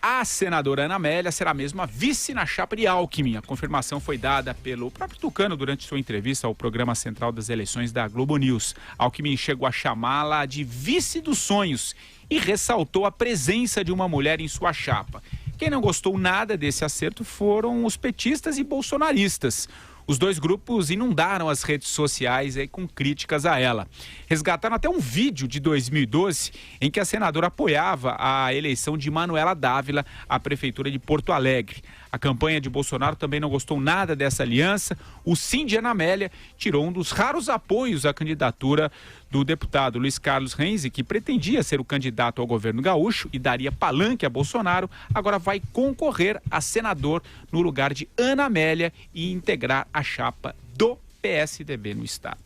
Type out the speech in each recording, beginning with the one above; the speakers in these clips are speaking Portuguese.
a senadora Ana Amélia será mesmo a vice na chapa de Alckmin. A confirmação foi dada pelo próprio Tucano durante sua entrevista ao programa central das eleições da Globo News. Alckmin chegou a chamá-la de vice dos sonhos e ressaltou a presença de uma mulher em sua chapa. Quem não gostou nada desse acerto foram os petistas e bolsonaristas. Os dois grupos inundaram as redes sociais com críticas a ela. Resgataram até um vídeo de 2012 em que a senadora apoiava a eleição de Manuela Dávila à prefeitura de Porto Alegre. A campanha de Bolsonaro também não gostou nada dessa aliança. O Sim de Ana Amélia tirou um dos raros apoios à candidatura do deputado Luiz Carlos Renzi, que pretendia ser o candidato ao governo gaúcho e daria palanque a Bolsonaro, agora vai concorrer a senador no lugar de Ana Amélia e integrar a chapa do PSDB no estado.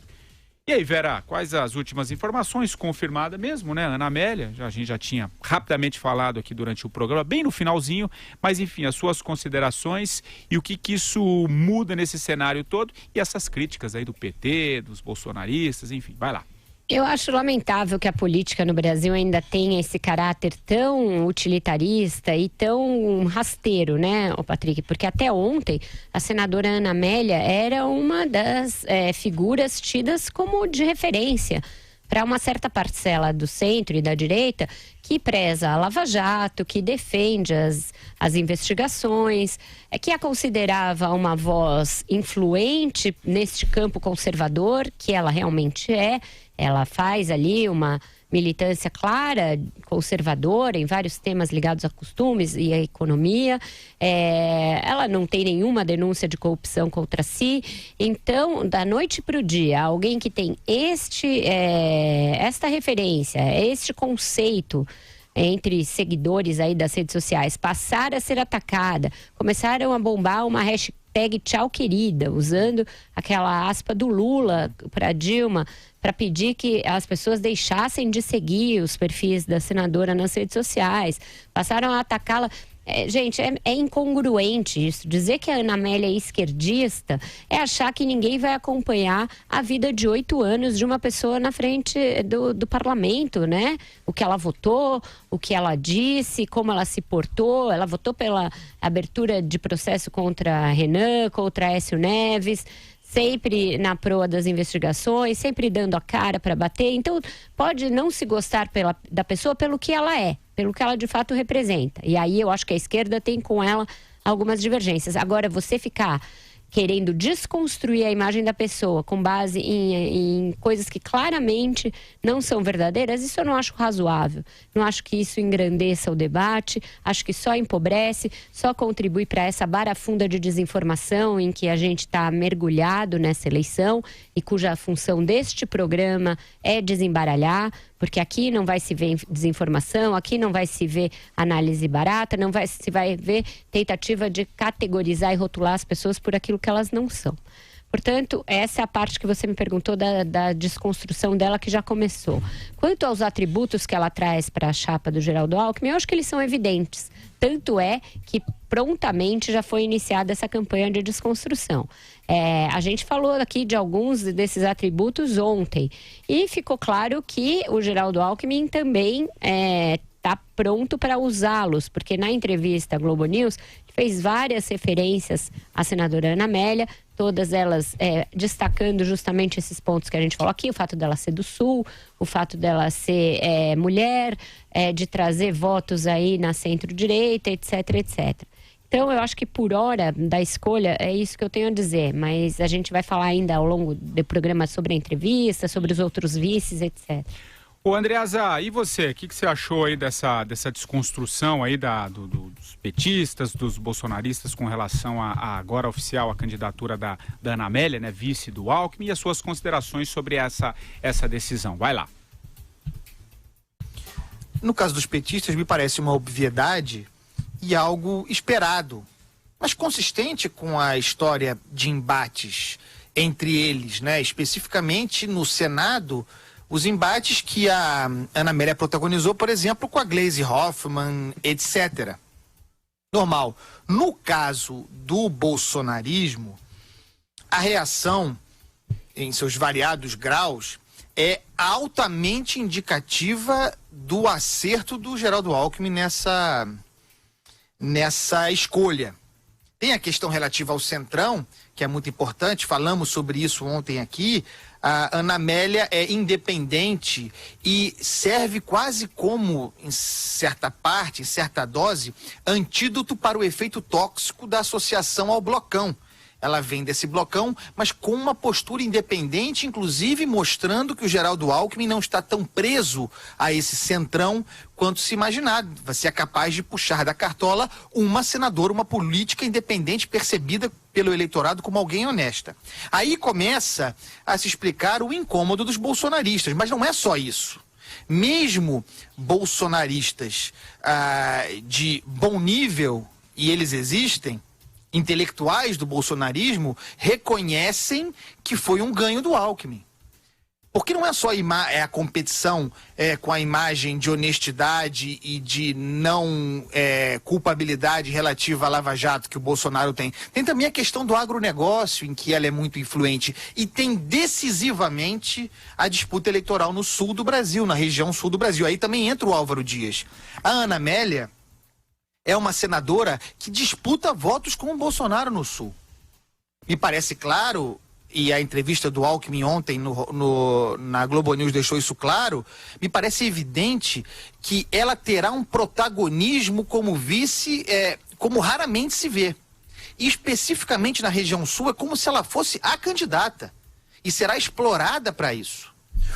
E aí, Vera, quais as últimas informações? Confirmada mesmo, né? Ana Amélia, a gente já tinha rapidamente falado aqui durante o programa, bem no finalzinho, mas enfim, as suas considerações e o que isso muda nesse cenário todo e essas críticas aí do PT, dos bolsonaristas, enfim, vai lá. Eu acho lamentável que a política no Brasil ainda tenha esse caráter tão utilitarista e tão rasteiro, né, Patrick? Porque até ontem a senadora Ana Amélia era uma das figuras tidas como de referência para uma certa parcela do centro e da direita que preza a Lava Jato, que defende as investigações, que a considerava uma voz influente neste campo conservador, que ela realmente é. Ela faz ali uma militância clara, conservadora, em vários temas ligados a costumes e a economia. Ela não tem nenhuma denúncia de corrupção contra si. Então, da noite para o dia, alguém que tem esta referência, este conceito entre seguidores aí das redes sociais, passar a ser atacada, começaram a bombar uma hashtag tchau querida, usando aquela aspa do Lula para Dilma, para pedir que as pessoas deixassem de seguir os perfis da senadora nas redes sociais, passaram a atacá-la. Gente, é incongruente isso. Dizer que a Ana Amélia é esquerdista é achar que ninguém vai acompanhar a vida de 8 anos de uma pessoa na frente do parlamento, né? O que ela votou, o que ela disse, como ela se portou. Ela votou pela abertura de processo contra Renan, contra Aécio Neves, sempre na proa das investigações, sempre dando a cara para bater. Então, pode não se gostar da pessoa pelo que ela é, pelo que ela de fato representa. E aí eu acho que a esquerda tem com ela algumas divergências. Agora, você ficar querendo desconstruir a imagem da pessoa com base em coisas que claramente não são verdadeiras, isso eu não acho razoável. Não acho que isso engrandeça o debate, acho que só empobrece, só contribui para essa barafunda de desinformação em que a gente está mergulhado nessa eleição e cuja função deste programa é desembaralhar, porque aqui não vai se ver desinformação, aqui não vai se ver análise barata, se vai ver tentativa de categorizar e rotular as pessoas por aquilo que elas não são. Portanto, essa é a parte que você me perguntou da desconstrução dela, que já começou. Quanto aos atributos que ela traz para a chapa do Geraldo Alckmin, eu acho que eles são evidentes. Tanto é que prontamente já foi iniciada essa campanha de desconstrução. A gente falou aqui de alguns desses atributos ontem e ficou claro que o Geraldo Alckmin também está pronto para usá-los, porque na entrevista à Globo News fez várias referências à senadora Ana Amélia, todas elas destacando justamente esses pontos que a gente falou aqui, o fato dela ser do Sul, o fato dela ser mulher, de trazer votos aí na centro-direita, etc, etc. Então, eu acho que por hora da escolha é isso que eu tenho a dizer, mas a gente vai falar ainda ao longo do programa sobre a entrevista, sobre os outros vices, etc. Ô, Andreasa, e você? O que você achou aí dessa desconstrução aí dos petistas, dos bolsonaristas com relação a agora oficial a candidatura da Ana Amélia, né, vice do Alckmin, e as suas considerações sobre essa decisão? Vai lá. No caso dos petistas, me parece uma obviedade e algo esperado, mas consistente com a história de embates entre eles, né? Especificamente no Senado, os embates que a Ana Amélia protagonizou, por exemplo, com a Gleisi Hoffmann, etc. Normal. No caso do bolsonarismo, a reação, em seus variados graus, é altamente indicativa do acerto do Geraldo Alckmin nessa escolha. Tem a questão relativa ao Centrão, que é muito importante, falamos sobre isso ontem aqui. A Ana Amélia é independente e serve quase como, em certa parte, em certa dose, antídoto para o efeito tóxico da associação ao Blocão. Ela vem desse Blocão, mas com uma postura independente, inclusive mostrando que o Geraldo Alckmin não está tão preso a esse Centrão quanto se imaginava. Você é capaz de puxar da cartola uma senadora, uma política independente percebida pelo eleitorado como alguém honesta. Aí começa a se explicar o incômodo dos bolsonaristas, mas não é só isso. Mesmo bolsonaristas de bom nível, e eles existem, intelectuais do bolsonarismo, reconhecem que foi um ganho do Alckmin. Porque não é só a competição com a imagem de honestidade e de não culpabilidade relativa à Lava Jato que o Bolsonaro tem. Tem também a questão do agronegócio, em que ela é muito influente. E tem decisivamente a disputa eleitoral no sul do Brasil, na região sul do Brasil. Aí também entra o Álvaro Dias. A Ana Amélia é uma senadora que disputa votos com o Bolsonaro no sul. Me parece claro, e a entrevista do Alckmin ontem na Globo News deixou isso claro, me parece evidente que ela terá um protagonismo como vice, como raramente se vê. E especificamente na região sul, é como se ela fosse a candidata. E será explorada para isso.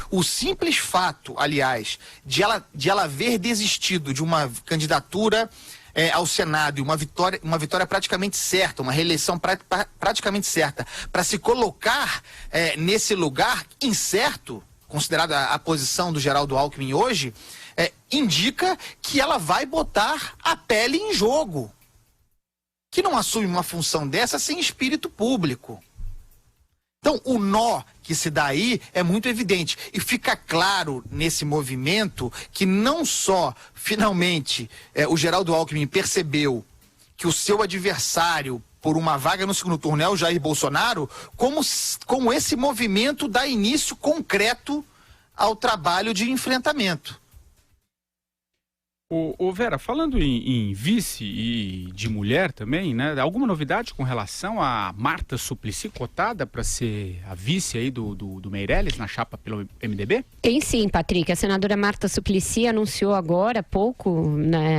O simples fato, aliás, de ela haver desistido de uma candidatura ao Senado e uma vitória praticamente certa, uma reeleição praticamente certa, para se colocar nesse lugar incerto, considerada a posição do Geraldo Alckmin hoje, indica que ela vai botar a pele em jogo, que não assume uma função dessa sem espírito público. Então, o nó que se dá aí é muito evidente. E fica claro nesse movimento que não só, finalmente, o Geraldo Alckmin percebeu que o seu adversário por uma vaga no segundo turno é o Jair Bolsonaro, como esse movimento dá início concreto ao trabalho de enfrentamento. Ô Vera, falando em vice e de mulher também, né? Alguma novidade com relação a Marta Suplicy cotada para ser a vice aí do Meirelles na chapa pelo MDB? Tem sim, Patrick. A senadora Marta Suplicy anunciou agora há pouco,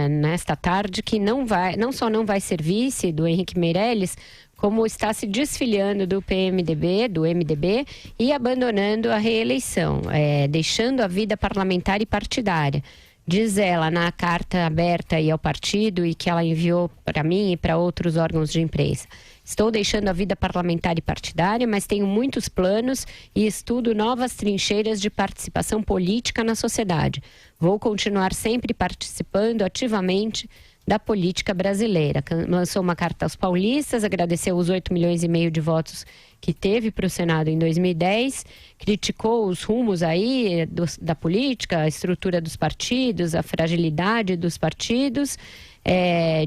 nesta tarde, que não só não vai ser vice do Henrique Meirelles, como está se desfiliando do MDB, e abandonando a reeleição, deixando a vida parlamentar e partidária. Diz ela na carta aberta aí ao partido e que ela enviou para mim e para outros órgãos de imprensa. Estou deixando a vida parlamentar e partidária, mas tenho muitos planos e estudo novas trincheiras de participação política na sociedade. Vou continuar sempre participando ativamente da política brasileira. Lançou uma carta aos paulistas, agradeceu os 8,5 milhões de votos que teve para o Senado em 2010, criticou os rumos aí da política, a estrutura dos partidos, a fragilidade dos partidos,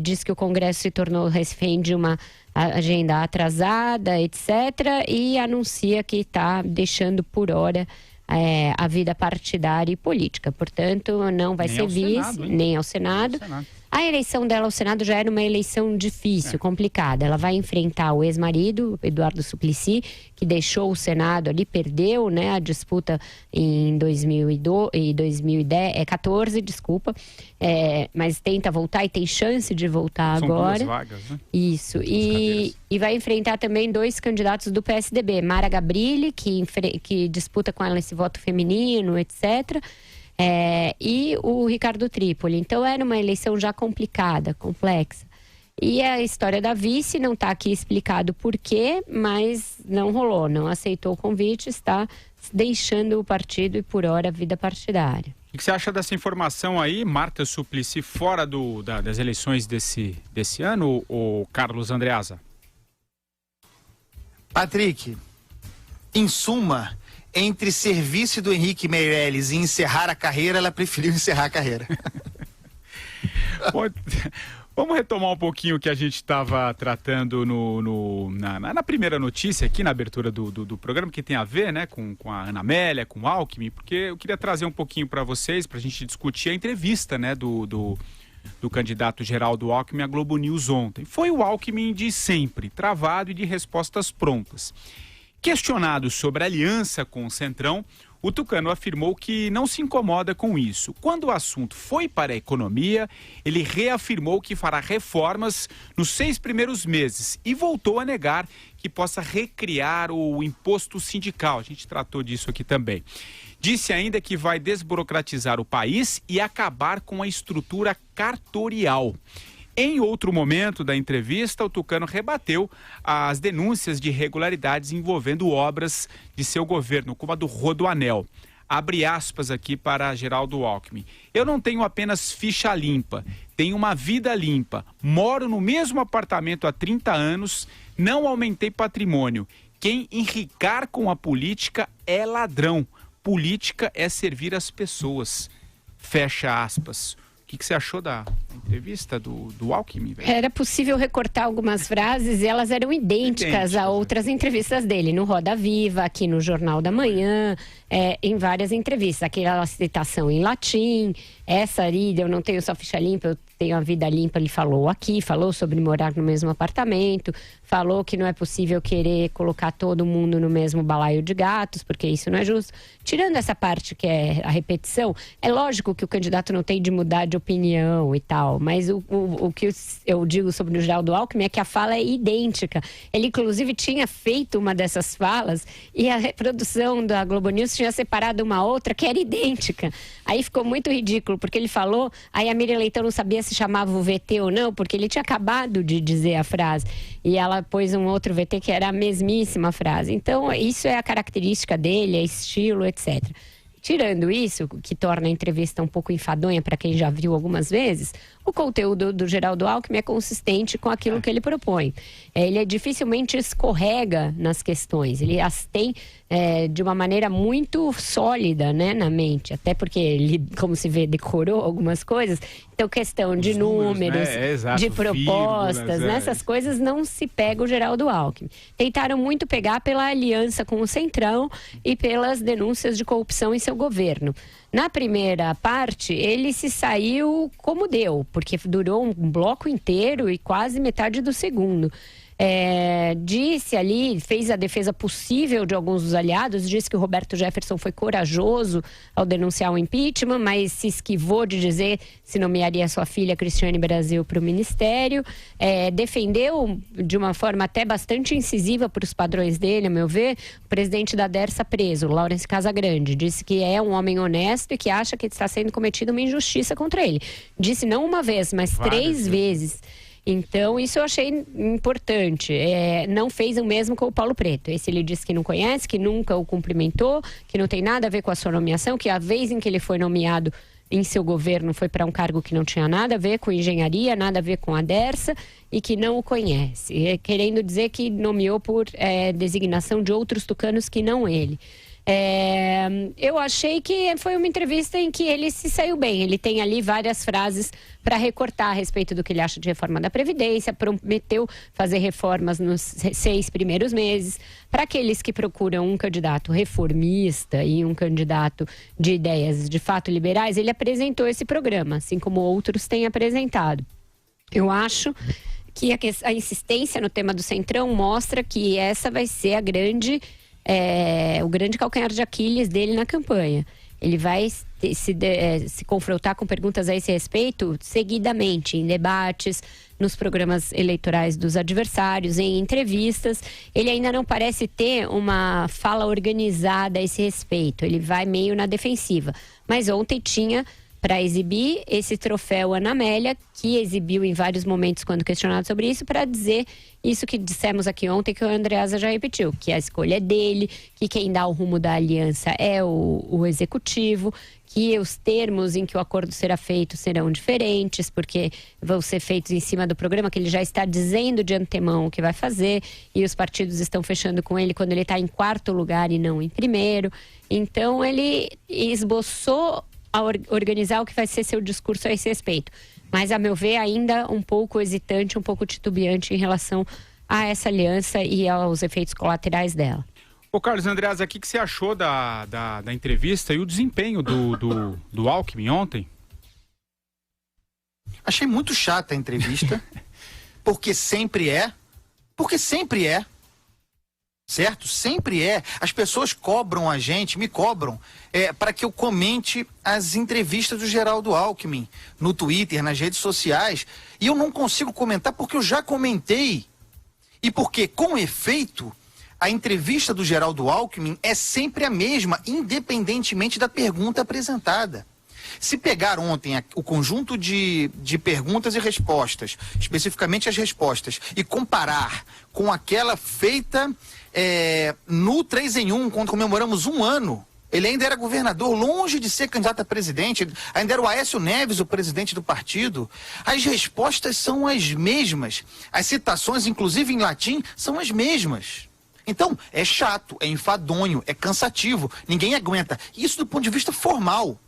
diz que o Congresso se tornou refém de uma agenda atrasada, etc., e anuncia que está deixando por hora a vida partidária e política. Portanto, não vai ser vice, nem ao Senado. A eleição dela ao Senado já era uma eleição difícil, complicada. Ela vai enfrentar o ex-marido, Eduardo Suplicy, que deixou o Senado ali, perdeu, né, a disputa em 2014, desculpa. Mas tenta voltar e tem chance de voltar agora. São 2 vagas, né? Isso. E vai enfrentar também 2 candidatos do PSDB. Mara Gabrilli, que disputa com ela esse voto feminino, etc., e o Ricardo Trípoli. Então era uma eleição já complicada, complexa. E a história da vice não está aqui explicado por quê, mas não rolou, não aceitou o convite, está deixando o partido e por hora a vida partidária. O que você acha dessa informação aí, Marta Suplicy fora das eleições desse ano, o Carlos Andreasa? Patrick, em suma, entre ser vice do Henrique Meirelles e encerrar a carreira, ela preferiu encerrar a carreira. Vamos retomar um pouquinho o que a gente estava tratando na primeira notícia aqui, na abertura do programa, que tem a ver, né, com a Ana Amélia, com o Alckmin, porque eu queria trazer um pouquinho para vocês, para a gente discutir a entrevista, né, do do candidato Geraldo Alckmin à Globo News ontem. Foi o Alckmin de sempre, travado e de respostas prontas. Questionado sobre a aliança com o Centrão, o tucano afirmou que não se incomoda com isso. Quando o assunto foi para a economia, ele reafirmou que fará reformas nos 6 primeiros meses e voltou a negar que possa recriar o imposto sindical. A gente tratou disso aqui também. Disse ainda que vai desburocratizar o país e acabar com a estrutura cartorial. Em outro momento da entrevista, o tucano rebateu as denúncias de irregularidades envolvendo obras de seu governo, como a do Rodoanel. Abre aspas aqui para Geraldo Alckmin. Eu não tenho apenas ficha limpa, tenho uma vida limpa. Moro no mesmo apartamento há 30 anos, não aumentei patrimônio. Quem enricar com a política é ladrão. Política é servir as pessoas. Fecha aspas. O que você achou da entrevista do Alckmin? Velho? Era possível recortar algumas frases e elas eram idênticas a outras entrevistas dele, no Roda Viva, aqui no Jornal da Manhã, em várias entrevistas. Aquela citação em latim, essa ali, eu não tenho só ficha limpa, eu tenho a vida limpa, ele falou aqui, falou sobre morar no mesmo apartamento, falou que não é possível querer colocar todo mundo no mesmo balaio de gatos, porque isso não é justo. Tirando essa parte que é a repetição, é lógico que o candidato não tem de mudar de opinião e tal, mas o que eu digo sobre o Geraldo Alckmin é que a fala é idêntica. Ele, inclusive, tinha feito uma dessas falas e a reprodução da Globo News tinha separado uma outra que era idêntica. Aí ficou muito ridículo, porque ele falou, aí a Miriam Leitão não sabia se chamava o VT ou não, porque ele tinha acabado de dizer a frase. E ela pôs um outro VT que era a mesmíssima frase. Então, isso é a característica dele, é estilo, etc. Tirando isso, que torna a entrevista um pouco enfadonha para quem já viu algumas vezes, o conteúdo do Geraldo Alckmin é consistente com aquilo que ele propõe. Ele dificilmente escorrega nas questões, ele as tem de uma maneira muito sólida, né, na mente, até porque ele, como se vê, decorou algumas coisas. Então, questão de números, né? de propostas, vírgulas, nessas coisas não se pega o Geraldo Alckmin. Tentaram muito pegar pela aliança com o Centrão e pelas denúncias de corrupção em seu governo. Na primeira parte, ele se saiu como deu, porque durou um bloco inteiro e quase metade do segundo. Disse ali, fez a defesa possível de alguns dos aliados, disse que o Roberto Jefferson foi corajoso ao denunciar o impeachment, mas se esquivou de dizer se nomearia sua filha Cristiane Brasil para o ministério. Defendeu de uma forma até bastante incisiva para os padrões dele, a meu ver, o presidente da Dersa preso, Laurence Casagrande. Disse que é um homem honesto e que acha que está sendo cometida uma injustiça contra ele. Disse não uma vez, mas 3 vezes. Então, isso eu achei importante. Não fez o mesmo com o Paulo Preto. Esse ele disse que não conhece, que nunca o cumprimentou, que não tem nada a ver com a sua nomeação, que a vez em que ele foi nomeado em seu governo foi para um cargo que não tinha nada a ver com engenharia, nada a ver com a Dersa e que não o conhece. Querendo dizer que nomeou por designação de outros tucanos que não ele. Eu achei que foi uma entrevista em que ele se saiu bem. Ele tem ali várias frases para recortar a respeito do que ele acha de reforma da Previdência, prometeu fazer reformas nos 6 primeiros meses. Para aqueles que procuram um candidato reformista e um candidato de ideias de fato liberais, ele apresentou esse programa, assim como outros têm apresentado. Eu acho que a insistência no tema do Centrão mostra que essa vai ser o grande calcanhar de Aquiles dele na campanha. Ele vai se confrontar com perguntas a esse respeito seguidamente, em debates, nos programas eleitorais dos adversários, em entrevistas. Ele ainda não parece ter uma fala organizada a esse respeito. Ele vai meio na defensiva. Mas ontem tinha para exibir esse troféu Ana Amélia, que exibiu em vários momentos quando questionado sobre isso, para dizer isso que dissemos aqui ontem, que o Andreasa já repetiu, que a escolha é dele, que quem dá o rumo da aliança é o executivo, que os termos em que o acordo será feito serão diferentes, porque vão ser feitos em cima do programa, que ele já está dizendo de antemão o que vai fazer, e os partidos estão fechando com ele quando ele está em 4º lugar e não em 1º. Então ele esboçou a organizar o que vai ser seu discurso a esse respeito. Mas, a meu ver, ainda um pouco hesitante, um pouco titubeante em relação a essa aliança e aos efeitos colaterais dela. Ô Carlos Andreasa, o que você achou da entrevista e o desempenho do Alckmin ontem? Achei muito chata a entrevista, porque sempre é. Porque sempre é. Certo? Sempre é. As pessoas cobram a gente, me cobram, para que eu comente as entrevistas do Geraldo Alckmin no Twitter, nas redes sociais. E eu não consigo comentar porque eu já comentei. E porque, com efeito, a entrevista do Geraldo Alckmin é sempre a mesma, independentemente da pergunta apresentada. Se pegar ontem o conjunto de perguntas e respostas, especificamente as respostas, e comparar com aquela feita no 3 em 1, quando comemoramos 1 ano, ele ainda era governador, longe de ser candidato a presidente, ainda era o Aécio Neves, o presidente do partido. As respostas são as mesmas, as citações, inclusive em latim, são as mesmas. Então, é chato, é enfadonho, é cansativo, ninguém aguenta. Isso do ponto de vista formal.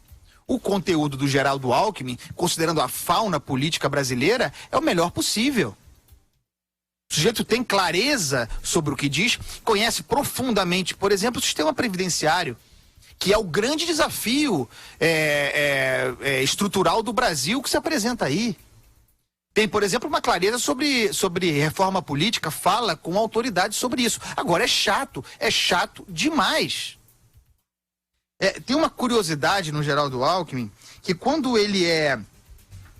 O conteúdo do Geraldo Alckmin, considerando a fauna política brasileira, é o melhor possível. O sujeito tem clareza sobre o que diz, conhece profundamente, por exemplo, o sistema previdenciário, que é o grande desafio estrutural do Brasil que se apresenta aí. Tem, por exemplo, uma clareza sobre reforma política, fala com autoridade sobre isso. Agora, é chato demais. Tem uma curiosidade no Geraldo Alckmin, que quando ele é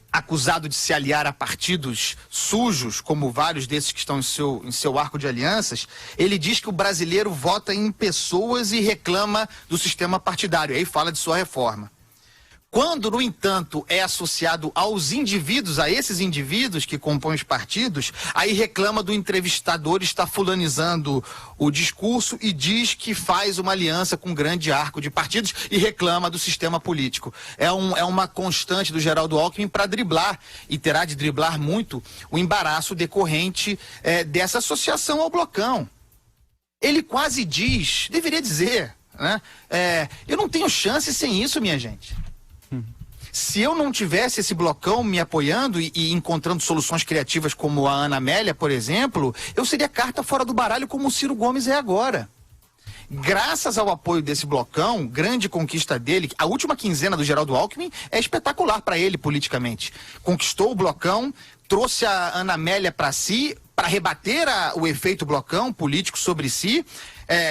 acusado de se aliar a partidos sujos, como vários desses que estão em seu arco de alianças, ele diz que o brasileiro vota em pessoas e reclama do sistema partidário, aí fala de sua reforma. Quando, no entanto, é associado aos indivíduos, a esses indivíduos que compõem os partidos, aí reclama do entrevistador estar fulanizando o discurso e diz que faz uma aliança com um grande arco de partidos e reclama do sistema político. É uma constante do Geraldo Alckmin para driblar, e terá de driblar muito, o embaraço decorrente dessa associação ao blocão. Ele quase diz, deveria dizer, né? Eu não tenho chance sem isso, minha gente. Se eu não tivesse esse blocão me apoiando e encontrando soluções criativas como a Ana Amélia, por exemplo, eu seria carta fora do baralho como o Ciro Gomes é agora. Graças ao apoio desse blocão, grande conquista dele, a última quinzena do Geraldo Alckmin é espetacular para ele politicamente. Conquistou o blocão, trouxe a Ana Amélia para si, para rebater o efeito blocão político sobre si.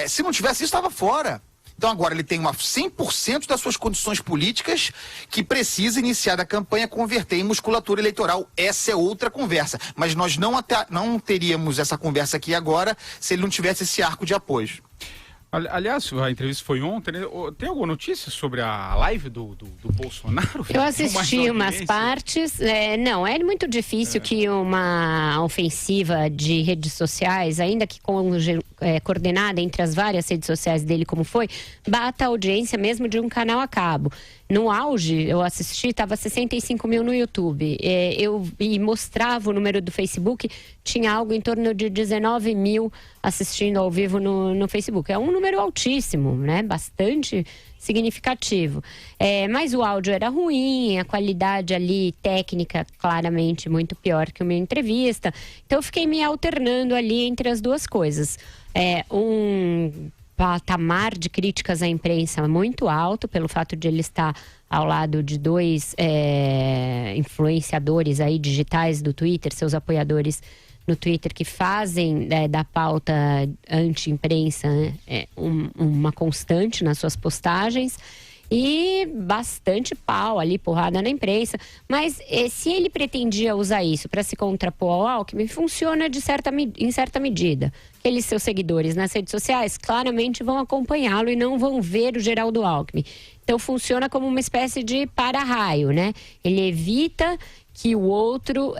Se não tivesse isso, estava fora. Então agora ele tem 100% das suas condições políticas que precisa iniciar a campanha, converter em musculatura eleitoral. Essa é outra conversa. Mas nós não teríamos essa conversa aqui agora se ele não tivesse esse arco de apoio. Aliás, a entrevista foi ontem, né? Tem alguma notícia sobre a live do Bolsonaro? Eu assisti umas partes. Não, é muito difícil que uma ofensiva de redes sociais, ainda que coordenada entre as várias redes sociais dele, como foi, bata a audiência mesmo de um canal a cabo. No auge, eu assisti, estava 65 mil no YouTube. E mostrava o número do Facebook, tinha algo em torno de 19 mil assistindo ao vivo no Facebook. É um número altíssimo, né? Bastante significativo. Mas o áudio era ruim, a qualidade ali técnica claramente muito pior que uma entrevista. Então eu fiquei me alternando ali entre as duas coisas. Um patamar de críticas à imprensa muito alto, pelo fato de ele estar ao lado de dois influenciadores aí digitais do Twitter, seus apoiadores no Twitter, que fazem da pauta anti-imprensa uma constante nas suas postagens. E bastante pau ali, porrada na imprensa. Mas se ele pretendia usar isso para se contrapor ao Alckmin, funciona em certa medida. Aqueles seus seguidores nas redes sociais claramente vão acompanhá-lo e não vão ver o Geraldo Alckmin. Então funciona como uma espécie de para-raio, né? Ele evita que o outro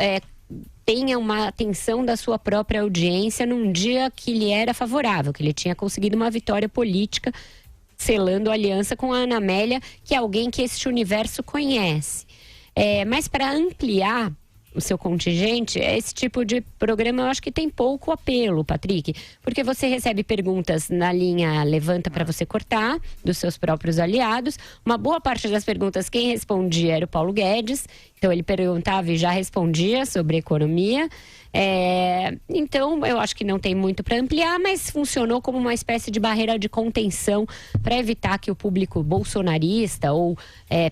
tenha uma atenção da sua própria audiência num dia que lhe era favorável, que ele tinha conseguido uma vitória política, selando aliança com a Ana Amélia, que é alguém que este universo conhece. Mas para ampliar o seu contingente, esse tipo de programa eu acho que tem pouco apelo, Patrick, porque você recebe perguntas na linha levanta para você cortar, dos seus próprios aliados. Uma boa parte das perguntas quem respondia era o Paulo Guedes, então ele perguntava e já respondia sobre economia. Então eu acho que não tem muito para ampliar, mas funcionou como uma espécie de barreira de contenção para evitar que o público bolsonarista ou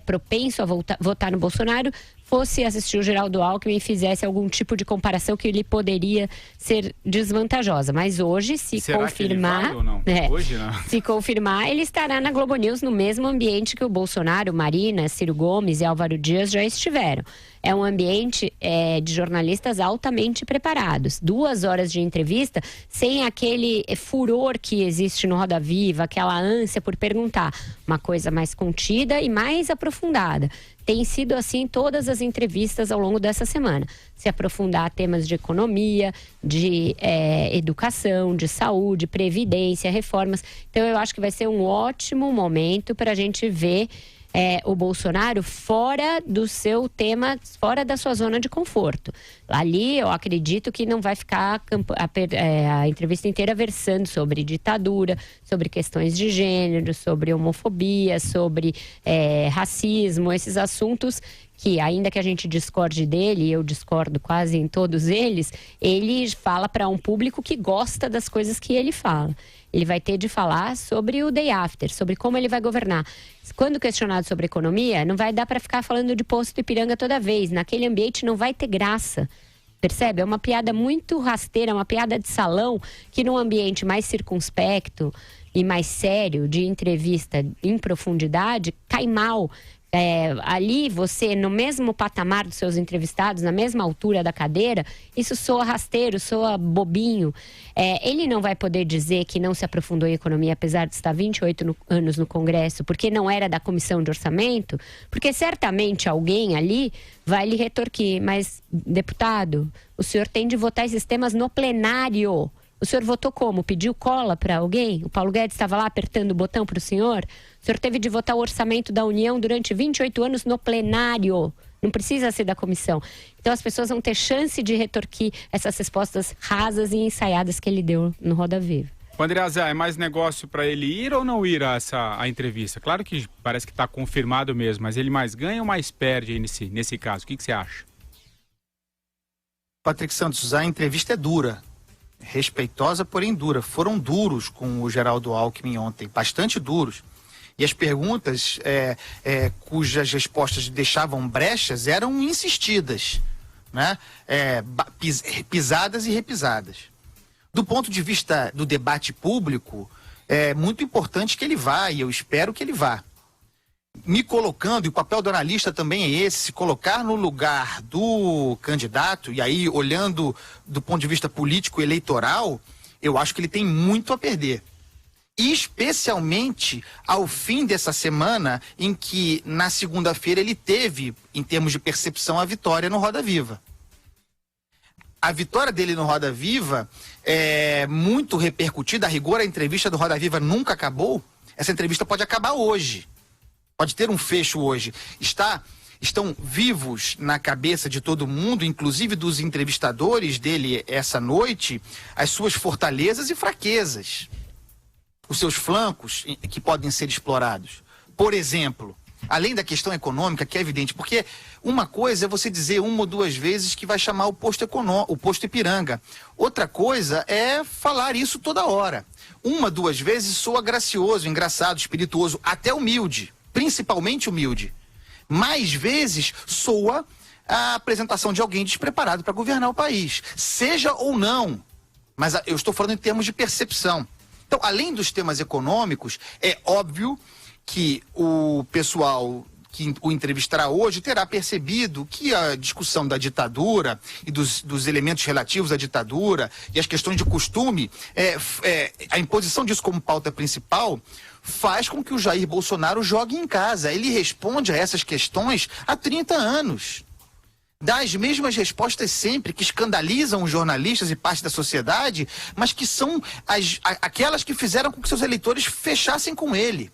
propenso a votar no Bolsonaro fosse assistir o Geraldo Alckmin e fizesse algum tipo de comparação que lhe poderia ser desvantajosa. Mas hoje, se Será confirmar... que ele vai ou não? Hoje não. Se confirmar, ele estará na Globo News no mesmo ambiente que o Bolsonaro, Marina, Ciro Gomes e Álvaro Dias já estiveram. É um ambiente de jornalistas altamente preparados. 2 horas de entrevista sem aquele furor que existe no Roda Viva, aquela ânsia por perguntar. Uma coisa mais contida e mais aprofundada. Tem sido assim todas as entrevistas ao longo dessa semana. Se aprofundar temas de economia, de educação, de saúde, previdência, reformas. Então eu acho que vai ser um ótimo momento para a gente ver o Bolsonaro fora do seu tema, fora da sua zona de conforto. Ali eu acredito que não vai ficar a entrevista inteira versando sobre ditadura, sobre questões de gênero, sobre homofobia, sobre racismo, esses assuntos que, ainda que a gente discorde dele, e eu discordo quase em todos eles, ele fala para um público que gosta das coisas que ele fala. Ele vai ter de falar sobre o day after, sobre como ele vai governar. Quando questionado sobre economia, não vai dar para ficar falando de Posto Ipiranga toda vez. Naquele ambiente não vai ter graça. Percebe? É uma piada muito rasteira, uma piada de salão, que num ambiente mais circunspecto e mais sério, de entrevista em profundidade, cai mal. Ali você, no mesmo patamar dos seus entrevistados, na mesma altura da cadeira, isso soa rasteiro, soa bobinho. Ele não vai poder dizer que não se aprofundou em economia, apesar de estar 28 anos no Congresso, porque não era da Comissão de Orçamento, porque certamente alguém ali vai lhe retorquir. Mas, deputado, o senhor tem de votar esses temas no plenário. O senhor votou como? Pediu cola para alguém? O Paulo Guedes estava lá apertando o botão para o senhor? O senhor teve de votar o orçamento da União durante 28 anos no plenário. Não precisa ser da comissão. Então as pessoas vão ter chance de retorquir essas respostas rasas e ensaiadas que ele deu no Roda Viva. Andreasa, é mais negócio para ele ir ou não ir a entrevista? Claro que parece que está confirmado mesmo, mas ele mais ganha ou mais perde aí nesse caso? O que você acha? Patrick Santos, a entrevista é dura. Respeitosa, porém dura. Foram duros com o Geraldo Alckmin ontem, bastante duros. E as perguntas cujas respostas deixavam brechas eram insistidas, né? Pisadas e repisadas. Do ponto de vista do debate público, é muito importante que ele vá, e eu espero que ele vá. Me colocando, e o papel do analista também é esse, se colocar no lugar do candidato, e aí olhando do ponto de vista político e eleitoral, eu acho que ele tem muito a perder. E especialmente ao fim dessa semana, em que na segunda-feira ele teve, em termos de percepção, a vitória no Roda Viva. A vitória dele no Roda Viva é muito repercutida, a rigor a entrevista do Roda Viva nunca acabou, essa entrevista pode acabar hoje. Pode ter um fecho hoje. Estão vivos na cabeça de todo mundo, inclusive dos entrevistadores dele essa noite, as suas fortalezas e fraquezas. Os seus flancos que podem ser explorados. Por exemplo, além da questão econômica, que é evidente, porque uma coisa é você dizer 1 ou 2 vezes que vai chamar o posto Ipiranga. Outra coisa é falar isso toda hora. 1, 2 vezes soa gracioso, engraçado, espirituoso, até humilde. Principalmente humilde. Mais vezes soa a apresentação de alguém despreparado para governar o país. Seja ou não. Mas eu estou falando em termos de percepção. Então, além dos temas econômicos, é óbvio que o pessoal que o entrevistará hoje terá percebido que a discussão da ditadura e dos elementos relativos à ditadura e as questões de costume, a imposição disso como pauta principal, faz com que o Jair Bolsonaro jogue em casa. Ele responde a essas questões há 30 anos. Dá as mesmas respostas sempre, que escandalizam os jornalistas e parte da sociedade, mas que são aquelas que fizeram com que seus eleitores fechassem com ele.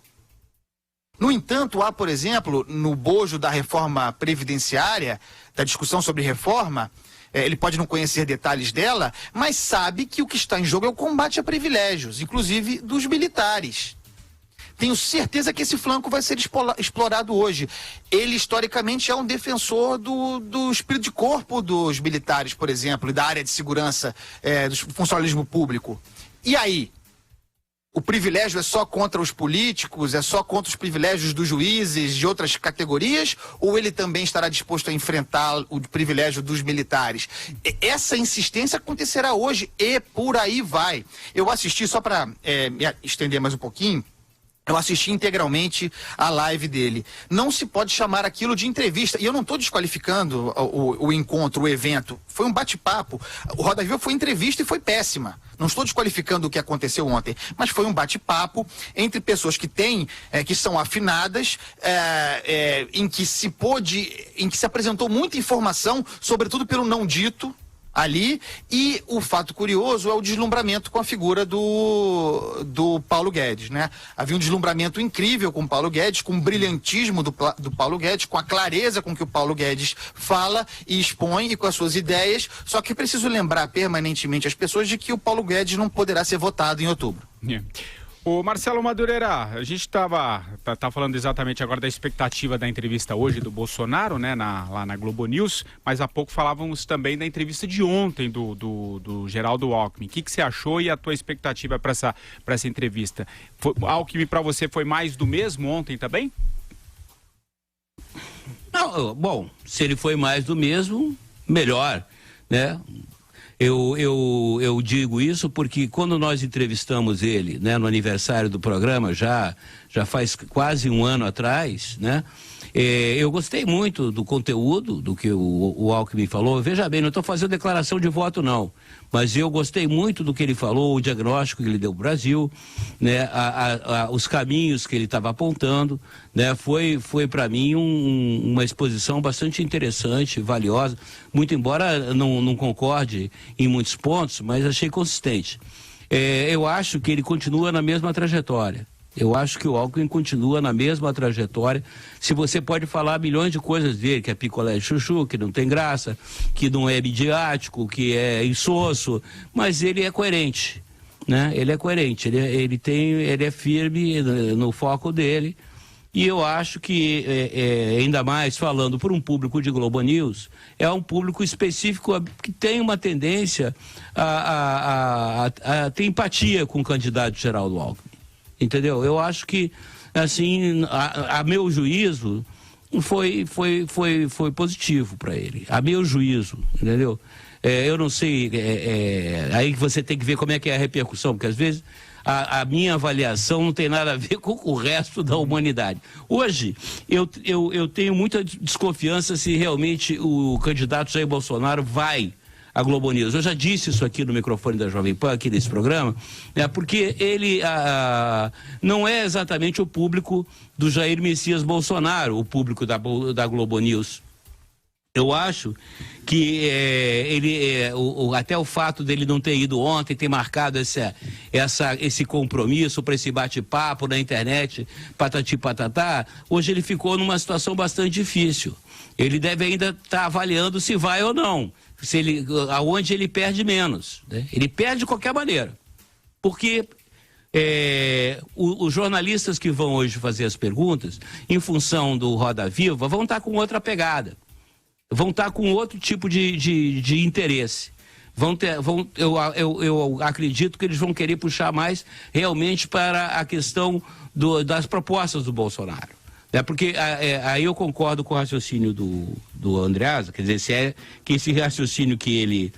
No entanto, há, por exemplo, no bojo da reforma previdenciária, da discussão sobre reforma, ele pode não conhecer detalhes dela, mas sabe que o que está em jogo é o combate a privilégios, inclusive dos militares. Tenho certeza que esse flanco vai ser explorado hoje. Ele, historicamente, é um defensor do espírito de corpo dos militares, por exemplo, e da área de segurança, do funcionalismo público. E aí? O privilégio é só contra os políticos, é só contra os privilégios dos juízes de outras categorias, ou ele também estará disposto a enfrentar o privilégio dos militares? Essa insistência acontecerá hoje e por aí vai. Eu assisti, só para me estender mais um pouquinho, eu assisti integralmente a live dele. Não se pode chamar aquilo de entrevista. E eu não estou desqualificando o encontro, o evento. Foi um bate-papo. O Roda Viva foi entrevista e foi péssima. Não estou desqualificando o que aconteceu ontem. Mas foi um bate-papo entre pessoas que têm, que são afinadas, em que se apresentou muita informação, sobretudo pelo não dito ali, e o fato curioso é o deslumbramento com a figura do Paulo Guedes, né? Havia um deslumbramento incrível com o Paulo Guedes, com o brilhantismo do Paulo Guedes, com a clareza com que o Paulo Guedes fala e expõe e com as suas ideias, só que é preciso lembrar permanentemente as pessoas de que o Paulo Guedes não poderá ser votado em outubro. O Marcelo Madureira, a gente tá falando exatamente agora da expectativa da entrevista hoje do Bolsonaro, né, lá na Globo News, mas há pouco falávamos também da entrevista de ontem do Geraldo Alckmin. O que você achou e a tua expectativa para essa entrevista? Alckmin, para você, foi mais do mesmo ontem também? Não, bom, se ele foi mais do mesmo, melhor, né? Eu digo isso porque quando nós entrevistamos ele, né, no aniversário do programa, já faz quase um ano atrás, né? Eu gostei muito do conteúdo do que o Alckmin falou. Veja bem, não estou fazendo declaração de voto não, mas eu gostei muito do que ele falou, o diagnóstico que ele deu para o Brasil, né, os caminhos que ele estava apontando, né, foi para mim uma exposição bastante interessante, valiosa, muito embora não concorde em muitos pontos, mas achei consistente. Eu acho que ele continua na mesma trajetória. Eu acho que o Alckmin continua na mesma trajetória. Se você pode falar milhões de coisas dele, que é picolé de chuchu, que não tem graça, que não é midiático, que é insosso, mas ele é coerente, né? Ele é coerente, ele é firme no foco dele. E eu acho que, ainda mais falando por um público de Globo News, é um público específico que tem uma tendência a ter empatia com o candidato Geraldo Alckmin. Entendeu? Eu acho que, assim, a meu juízo, foi positivo para ele. A meu juízo, entendeu? Eu não sei, aí você tem que ver como é que é a repercussão, porque às vezes a minha avaliação não tem nada a ver com o resto da humanidade. Hoje, eu tenho muita desconfiança se realmente o candidato Jair Bolsonaro vai a Globo News. Eu já disse isso aqui no microfone da Jovem Pan, aqui nesse programa, porque ele não é exatamente o público do Jair Messias Bolsonaro, o público da Globo News. Eu acho que até o fato dele não ter ido ontem, ter marcado esse compromisso para esse bate-papo na internet, patati patatá, hoje ele ficou numa situação bastante difícil. Ele deve ainda estar avaliando se vai ou não. Aonde ele perde menos, né? Ele perde de qualquer maneira, porque os jornalistas que vão hoje fazer as perguntas, em função do Roda Viva, vão estar com outra pegada, vão estar com outro tipo de interesse. Eu acredito que eles vão querer puxar mais realmente para a questão das propostas do Bolsonaro. Porque aí eu concordo com o raciocínio do Andreasa, quer dizer, se é que esse raciocínio que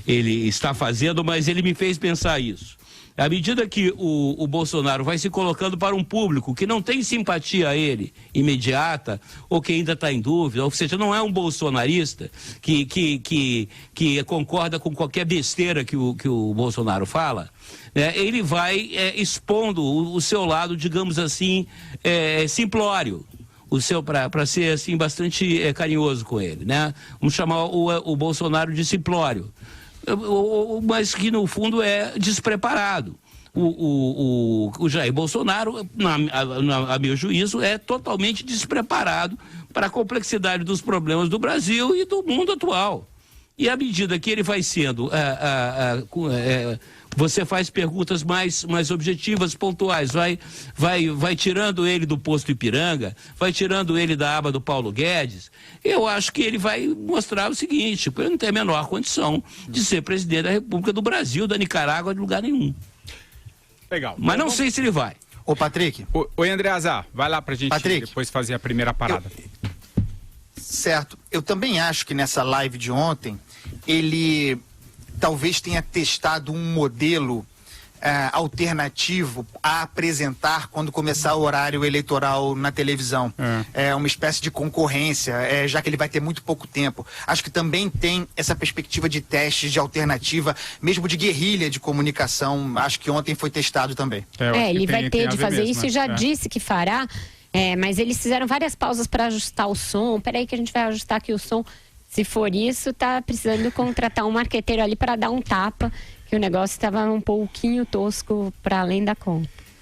ele está fazendo, mas ele me fez pensar isso. À medida que o Bolsonaro vai se colocando para um público que não tem simpatia a ele imediata, ou que ainda está em dúvida, ou seja, não é um bolsonarista que concorda com qualquer besteira que o Bolsonaro fala, ele vai expondo o seu lado, digamos assim, simplório, para ser assim bastante carinhoso com ele, né? Vamos chamar o Bolsonaro de simplório, mas que no fundo é despreparado. O Jair Bolsonaro, a meu juízo, é totalmente despreparado para a complexidade dos problemas do Brasil e do mundo atual. E à medida que ele vai sendo, você faz perguntas mais objetivas, pontuais, vai tirando ele do posto Ipiranga, vai tirando ele da aba do Paulo Guedes. Eu acho que ele vai mostrar o seguinte: ele não tem a menor condição de ser presidente da República do Brasil, da Nicarágua, de lugar nenhum. Legal. Mas não sei se ele vai. Ô, Patrick. Oi, Andreasa, vai lá pra gente Patrick, depois fazer a primeira parada. Certo. Eu também acho que nessa live de ontem, ele talvez tenha testado um modelo alternativo a apresentar quando começar o horário eleitoral na televisão. É uma espécie de concorrência, já que ele vai ter muito pouco tempo. Acho que também tem essa perspectiva de testes, de alternativa, mesmo de guerrilha de comunicação. Acho que ontem foi testado também. Ele vai ter de fazer isso e já disse que fará, mas eles fizeram várias pausas para ajustar o som. Peraí que a gente vai ajustar aqui o som. Se for isso, tá precisando contratar um marqueteiro ali para dar um tapa, que o negócio estava um pouquinho tosco para além da conta.